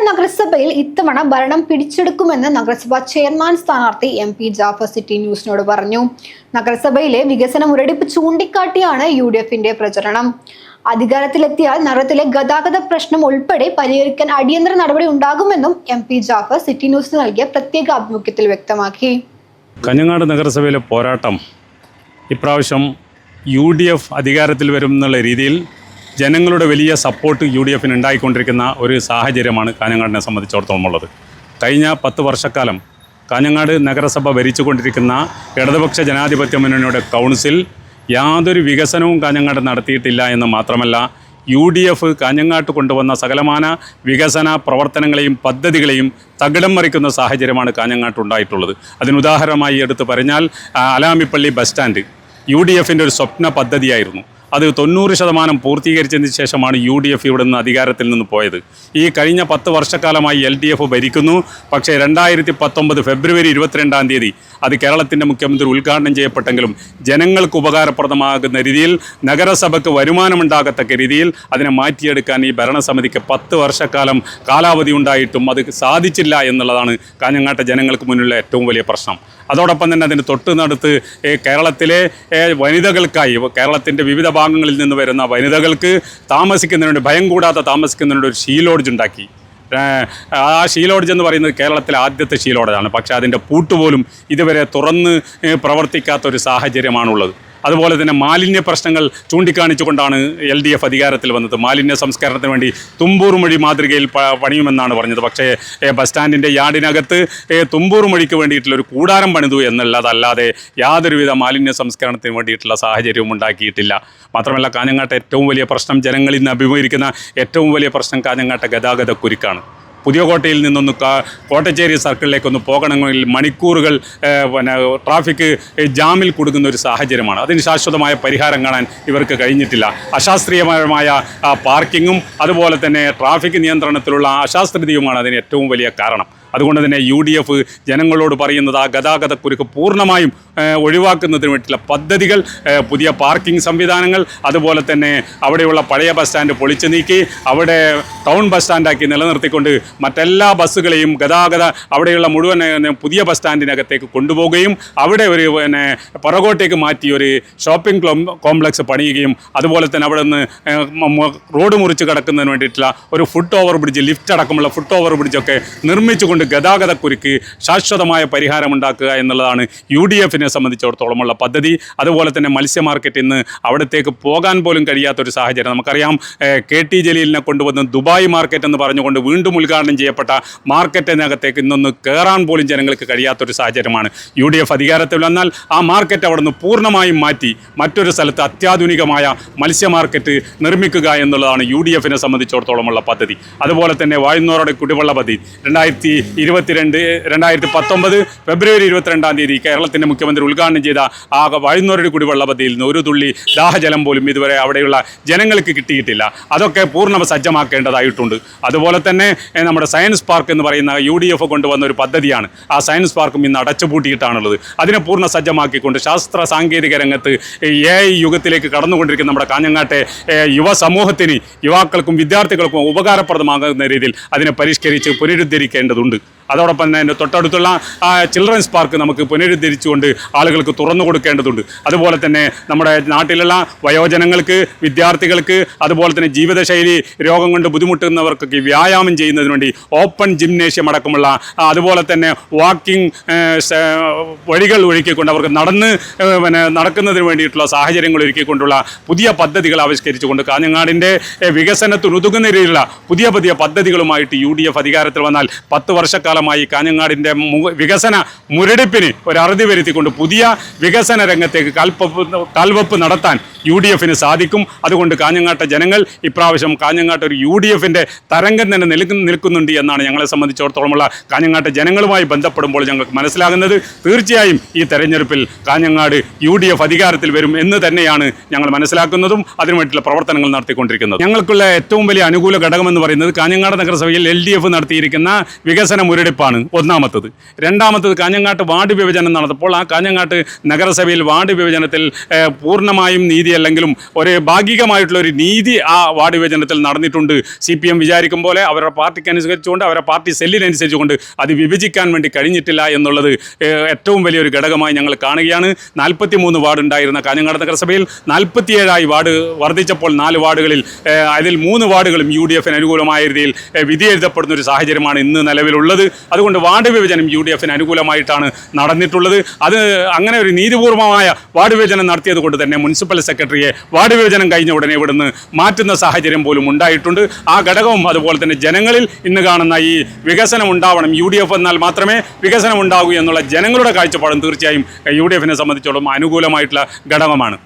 നഗരസഭയിൽ ഇത്തവണ ഭരണം പിടിച്ചെടുക്കുമെന്ന് നഗരസഭാ ചെയർമാൻ സ്ഥാനാർത്ഥി MP ജാഫർ സിറ്റി ന്യൂസിനോട് പറഞ്ഞു. നഗരസഭയിലെ വികസന മുരടിപ്പ് ചൂണ്ടിക്കാട്ടിയാണ് UDFന്റെ പ്രചരണം. അധികാരത്തിലെത്തിയാൽ നഗരത്തിലെ ഗതാഗത പ്രശ്നം ഉൾപ്പെടെ പരിഹരിക്കാൻ അടിയന്തര നടപടി ഉണ്ടാകുമെന്നും MP ജാഫർ സിറ്റി ന്യൂസിന് നൽകിയ പ്രത്യേക അഭിമുഖത്തിൽ വ്യക്തമാക്കി. കാഞ്ഞങ്ങാട് നഗരസഭയിലെ പോരാട്ടം ഇപ്രാവശ്യം UDF അധികാരത്തിൽ വരും എന്നുള്ള രീതിയിൽ ജനങ്ങളുടെ വലിയ സപ്പോർട്ട് UDFന് ഉണ്ടായിക്കൊണ്ടിരിക്കുന്ന ഒരു സാഹചര്യമാണ് കാഞ്ഞങ്ങാടിനെ സംബന്ധിച്ചിടത്തോളം ഉള്ളത്. കഴിഞ്ഞ 10 വർഷക്കാലം കാഞ്ഞങ്ങാട് നഗരസഭ ഭരിച്ചുകൊണ്ടിരിക്കുന്ന ഇടതുപക്ഷ ജനാധിപത്യ മുന്നണിയുടെ കൗൺസിൽ യാതൊരു വികസനവും കാഞ്ഞങ്ങാട് നടത്തിയിട്ടില്ല എന്ന് മാത്രമല്ല, UDF കാഞ്ഞങ്ങാട്ട് കൊണ്ടുവന്ന സകലമാന വികസന പ്രവർത്തനങ്ങളെയും പദ്ധതികളെയും തകിടം മറിക്കുന്ന സാഹചര്യമാണ് കാഞ്ഞങ്ങാട്ടുണ്ടായിട്ടുള്ളത്. അതിനുദാഹരണമായി എടുത്തു പറഞ്ഞാൽ അലാമിപ്പള്ളി ബസ് സ്റ്റാൻഡ് UDFൻ്റെ ഒരു സ്വപ്ന പദ്ധതിയായിരുന്നു. അത് 90% പൂർത്തീകരിച്ചതിന് ശേഷമാണ് UDF ഇവിടെ നിന്ന് അധികാരത്തിൽ നിന്ന് പോയത്. ഈ കഴിഞ്ഞ 10 വർഷക്കാലമായി LDF ഭരിക്കുന്നു. പക്ഷേ 2019 ഫെബ്രുവരി 22 അത് കേരളത്തിൻ്റെ മുഖ്യമന്ത്രി ഉദ്ഘാടനം ചെയ്യപ്പെട്ടെങ്കിലും ജനങ്ങൾക്ക് ഉപകാരപ്രദമാകുന്ന രീതിയിൽ, നഗരസഭയ്ക്ക് വരുമാനമുണ്ടാകത്തക്ക രീതിയിൽ അതിനെ മാറ്റിയെടുക്കാൻ ഈ ഭരണസമിതിക്ക് 10 വർഷക്കാലം കാലാവധി ഉണ്ടായിട്ടും അത് സാധിച്ചില്ല എന്നുള്ളതാണ് കാഞ്ഞങ്ങാട്ടെ ജനങ്ങൾക്ക് മുന്നിലുള്ള ഏറ്റവും വലിയ പ്രശ്നം. അതോടൊപ്പം തന്നെ അതിന് തൊട്ടുനടുത്ത് കേരളത്തിലെ വനിതകൾക്കായി, കേരളത്തിൻ്റെ വിവിധ ഭാഗങ്ങളിൽ നിന്ന് വരുന്ന വനിതകൾക്ക് താമസിക്കുന്നതിനുണ്ട്, ഭയം കൂടാതെ താമസിക്കുന്നതിനുണ്ട് ഒരു ഷീ ലോഡ്ജ് ഉണ്ടാക്കി. ആ ഷീ ലോഡ്ജ് എന്ന് പറയുന്നത് കേരളത്തിലെ ആദ്യത്തെ ഷീ ലോഡ്ജാണ്. പക്ഷേ അതിൻ്റെ പൂട്ടുപോലും ഇതുവരെ തുറന്ന് പ്രവർത്തിക്കാത്തൊരു സാഹചര്യമാണുള്ളത്. അതുപോലെ തന്നെ മാലിന്യ പ്രശ്നങ്ങൾ ചൂണ്ടിക്കാണിച്ചുകൊണ്ടാണ് LDF അധികാരത്തിൽ വന്നത്. മാലിന്യ സംസ്കരണത്തിന് വേണ്ടി തുമ്പൂർ മൊഴി മാതൃകയിൽ പണിയുമെന്നാണ് പറഞ്ഞത്. പക്ഷേ ബസ് സ്റ്റാൻഡിൻ്റെ യാർഡിനകത്ത് തുമ്പൂർ മൊഴിക്ക് വേണ്ടിയിട്ടുള്ളൊരു കൂടാരം പണിതു എന്നുള്ളതല്ലാതെ യാതൊരുവിധ മാലിന്യ സംസ്കരണത്തിന് വേണ്ടിയിട്ടുള്ള സാഹചര്യവും ഉണ്ടാക്കിയിട്ടില്ല. മാത്രമല്ല, കാഞ്ഞങ്ങാട്ടെ ഏറ്റവും വലിയ പ്രശ്നം, ജനങ്ങൾ ഇന്ന് അഭിമുഖീകരിക്കുന്ന ഏറ്റവും വലിയ പ്രശ്നം കാഞ്ഞങ്ങാട്ടെ ഗതാഗത കുരുക്കാണ്. പുതിയ കോട്ടയിൽ നിന്നൊന്ന് കോട്ടച്ചേരി സർക്കിളിലേക്കൊന്ന് പോകണമെങ്കിൽ മണിക്കൂറുകൾ ട്രാഫിക് ജാമിൽ കുടുങ്ങുന്ന ഒരു സാഹചര്യമാണ്. അതിന് ശാശ്വതമായ പരിഹാരം കാണാൻ ഇവർക്ക് കഴിഞ്ഞിട്ടില്ല. അശാസ്ത്രീയമായ പാർക്കിങ്ങും അതുപോലെ തന്നെ ട്രാഫിക് നിയന്ത്രണത്തിലുള്ള അശാസ്ത്രീയതയുമാണ് അതിന് ഏറ്റവും വലിയ കാരണം. അതുകൊണ്ട് തന്നെ UDF ജനങ്ങളോട് പറയുന്നത് ആ ഗതാഗതക്കുരുക്ക് പൂർണ്ണമായും ഒഴിവാക്കുന്നതിന് വേണ്ടിയിട്ടുള്ള പദ്ധതികൾ, പുതിയ പാർക്കിംഗ് സംവിധാനങ്ങൾ, അതുപോലെ തന്നെ അവിടെയുള്ള പഴയ ബസ് സ്റ്റാൻഡ് പൊളിച്ചു നീക്കി അവിടെ ടൗൺ ബസ് സ്റ്റാൻഡാക്കി നിലനിർത്തിക്കൊണ്ട് മറ്റെല്ലാ ബസ്സുകളെയും അവിടെയുള്ള മുഴുവൻ പുതിയ ബസ് സ്റ്റാൻഡിനകത്തേക്ക് കൊണ്ടുപോവുകയും അവിടെ ഒരു പുറകോട്ടേക്ക് മാറ്റി ഒരു ഷോപ്പിംഗ് കോംപ്ലക്സ് പണിയുകയും അതുപോലെ തന്നെ അവിടെ നിന്ന് റോഡ് മുറിച്ച് കടക്കുന്നതിന് വേണ്ടിയിട്ടുള്ള ഒരു ഫുട് ഓവർ ബ്രിഡ്ജ്, ലിഫ്റ്റ് അടക്കമുള്ള ഫുട് ഓവർ ബ്രിഡ്ജൊക്കെ നിർമ്മിച്ചുകൊണ്ട് ഗതാഗതക്കുരുക്ക് ശാശ്വതമായ പരിഹാരമുണ്ടാക്കുക എന്നുള്ളതാണ് UDFനെ സംബന്ധിച്ചിടത്തോളമുള്ള പദ്ധതി. അതുപോലെ തന്നെ മത്സ്യ മാർക്കറ്റ് ഇന്ന് അവിടത്തേക്ക് പോകാൻ പോലും കഴിയാത്തൊരു സാഹചര്യം. നമുക്കറിയാം, KT ജലീലിനെ കൊണ്ടുവന്ന് ദുബായ് മാർക്കറ്റ് എന്ന് പറഞ്ഞുകൊണ്ട് വീണ്ടും ഉദ്ഘാടനം ചെയ്യപ്പെട്ട മാർക്കറ്റിനകത്തേക്ക് ഇന്നൊന്ന് കയറാൻ പോലും ജനങ്ങൾക്ക് കഴിയാത്തൊരു സാഹചര്യമാണ്. UDF അധികാരത്തിൽ വന്നാൽ ആ മാർക്കറ്റ് അവിടെ നിന്ന് പൂർണ്ണമായും മാറ്റി മറ്റൊരു സ്ഥലത്ത് അത്യാധുനികമായ മത്സ്യ മാർക്കറ്റ് നിർമ്മിക്കുക എന്നുള്ളതാണ് UDFനെ സംബന്ധിച്ചിടത്തോളമുള്ള പദ്ധതി. അതുപോലെ തന്നെ വായുന്നോരുടെ കുടിവെള്ള പദ്ധതി 2019 ഫെബ്രുവരി 22 കേരളത്തിൻ്റെ മുഖ്യമന്ത്രി ഉദ്ഘാടനം ചെയ്ത ആ വായുന്നോരുടെ കുടിവെള്ള പദ്ധതിയിൽ നിന്ന് ഒരു തുള്ളി ദാഹജലം പോലും ഇതുവരെ അവിടെയുള്ള ജനങ്ങൾക്ക് കിട്ടിയിട്ടില്ല. അതൊക്കെ പൂർണ്ണ സജ്ജമാക്കേണ്ടതായിട്ടുണ്ട്. അതുപോലെ തന്നെ നമ്മുടെ സയൻസ് പാർക്ക് എന്ന് പറയുന്ന UDF കൊണ്ടുവന്ന ഒരു പദ്ധതിയാണ്. ആ സയൻസ് പാർക്കും ഇന്ന് അടച്ചുപൂട്ടിയിട്ടാണുള്ളത്. അതിനെ പൂർണ്ണ സജ്ജമാക്കിക്കൊണ്ട് ശാസ്ത്ര സാങ്കേതിക രംഗത്ത് AI യുഗത്തിലേക്ക് കടന്നുകൊണ്ടിരിക്കുന്ന നമ്മുടെ കാഞ്ഞങ്ങാട്ടെ യുവസമൂഹത്തിന്, യുവാക്കൾക്കും വിദ്യാർത്ഥികൾക്കും ഉപകാരപ്രദമാകുന്ന രീതിയിൽ അതിനെ പരിഷ്കരിച്ച് പുനരുദ്ധരിക്കേണ്ടതുണ്ട്. അതോടൊപ്പം തന്നെ അതിൻ്റെ തൊട്ടടുത്തുള്ള ചിൽഡ്രൻസ് പാർക്ക് നമുക്ക് പുനരുദ്ധരിച്ചുകൊണ്ട് ആളുകൾക്ക് തുറന്നു കൊടുക്കേണ്ടതുണ്ട്. അതുപോലെ തന്നെ നമ്മുടെ നാട്ടിലുള്ള വയോജനങ്ങൾക്ക്, വിദ്യാർത്ഥികൾക്ക്, അതുപോലെ തന്നെ ജീവിതശൈലി രോഗം കൊണ്ട് ബുദ്ധിമുട്ടുന്നവർക്കൊക്കെ വ്യായാമം ചെയ്യുന്നതിന് വേണ്ടി ഓപ്പൺ ജിംനേഷ്യം അടക്കമുള്ള, അതുപോലെ തന്നെ വാക്കിംഗ് വഴികൾ ഒരുക്കിക്കൊണ്ട് അവർക്ക് നടക്കുന്നതിന് വേണ്ടിയിട്ടുള്ള സാഹചര്യങ്ങൾ ഒരുക്കിക്കൊണ്ടുള്ള പുതിയ പദ്ധതികൾ ആവിഷ്കരിച്ചുകൊണ്ട് കാഞ്ഞങ്ങാടിൻ്റെ വികസനത്തിനുതകുന്ന രീതിയിലുള്ള പുതിയ പദ്ധതികളുമായിട്ട് UDF അധികാരത്തിൽ വന്നാൽ 10 വർഷക്കാലം കാഞ്ഞങ്ങാടിൻ്റെ വികസന മുരടിപ്പിന് ഒരു അറുതി വരുത്തിക്കൊണ്ട് പുതിയ വികസന രംഗത്തേക്ക് കാൽവെപ്പ് നടത്താൻ UDFന് സാധിക്കും. അതുകൊണ്ട് കാഞ്ഞങ്ങാട്ടെ ജനങ്ങൾ ഇപ്രാവശ്യം കാഞ്ഞങ്ങാട്ട് ഒരു UDFൻ്റെ തരംഗം തന്നെ നിൽക്കുന്നുണ്ട് എന്നാണ് ഞങ്ങളെ സംബന്ധിച്ചിടത്തോളമുള്ള കാഞ്ഞങ്ങാട്ടെ ജനങ്ങളുമായി ബന്ധപ്പെടുമ്പോൾ ഞങ്ങൾക്ക് മനസ്സിലാകുന്നത്. തീർച്ചയായും ഈ തെരഞ്ഞെടുപ്പിൽ കാഞ്ഞങ്ങാട് UDF അധികാരത്തിൽ വരും എന്ന് തന്നെയാണ് ഞങ്ങൾ മനസ്സിലാക്കുന്നതും അതിനുവേണ്ടിയുള്ള പ്രവർത്തനങ്ങൾ നടത്തിക്കൊണ്ടിരിക്കുന്നത്. ഞങ്ങൾക്കുള്ള ഏറ്റവും വലിയ അനുകൂല ഘടകമെന്ന് പറയുന്നത് കാഞ്ഞങ്ങാട് നഗരസഭയിൽ LDF നടത്തിയിരിക്കുന്ന വികസന മുരടിപ്പാണ് ഒന്നാമത്തത്. രണ്ടാമത്തത്, കാഞ്ഞങ്ങാട്ട് വാർഡ് വിഭജനം നടന്നപ്പോൾ ആ കാഞ്ഞങ്ങാട്ട് നഗരസഭയിൽ വാർഡ് വിഭജനത്തിൽ പൂർണ്ണമായും നീതി രീതിയല്ലെങ്കിലും ഒരു ഭാഗികമായിട്ടുള്ള ഒരു നീതി ആ വാർഡ് വിഭജനത്തിൽ നടന്നിട്ടുണ്ട്. CPM വിചാരിക്കും പോലെ അവരുടെ പാർട്ടിക്ക് അനുസരിച്ചുകൊണ്ട് അവരുടെ പാർട്ടി സെല്ലിനനുസരിച്ചുകൊണ്ട് അത് വിഭജിക്കാൻ വേണ്ടി കഴിഞ്ഞിട്ടില്ല എന്നുള്ളത് ഏറ്റവും വലിയൊരു ഘടകമായി ഞങ്ങൾ കാണുകയാണ്. 43 വാർഡ് ഉണ്ടായിരുന്ന കാഞ്ഞങ്ങാട് നഗരസഭയിൽ 47 വാർഡ് വർദ്ധിച്ചപ്പോൾ 4 വാർഡുകളിൽ അതിൽ 3 വാർഡുകളും UDFന് അനുകൂലമായ രീതിയിൽ വിധി എഴുതപ്പെടുന്ന ഒരു സാഹചര്യമാണ് ഇന്ന് നിലവിലുള്ളത്. അതുകൊണ്ട് വാർഡ് വിഭജനം UDFന് അനുകൂലമായിട്ടാണ് നടന്നിട്ടുള്ളത്. അത് അങ്ങനെ ഒരു നീതിപൂർവമായ വാർഡ് വിഭജനം നടത്തിയത് കൊണ്ട് തന്നെ മുനിസിപ്പൽ സെക്രട്ടറിയെ വാർഡ് വിഭജനം കഴിഞ്ഞ ഉടനെ ഇവിടുന്ന് മാറ്റുന്ന സാഹചര്യം പോലും ഉണ്ടായിട്ടുണ്ട്. ആ ഘടകവും അതുപോലെ തന്നെ ജനങ്ങളിൽ ഇന്ന് കാണുന്ന ഈ വികസനം ഉണ്ടാവണം, UDF എന്നാൽ മാത്രമേ വികസനം ഉണ്ടാകൂ എന്നുള്ള ജനങ്ങളുടെ കാഴ്ചപ്പാടും തീർച്ചയായും UDFനെ സംബന്ധിച്ചോളം അനുകൂലമായിട്ടുള്ള ഘടകമാണ്.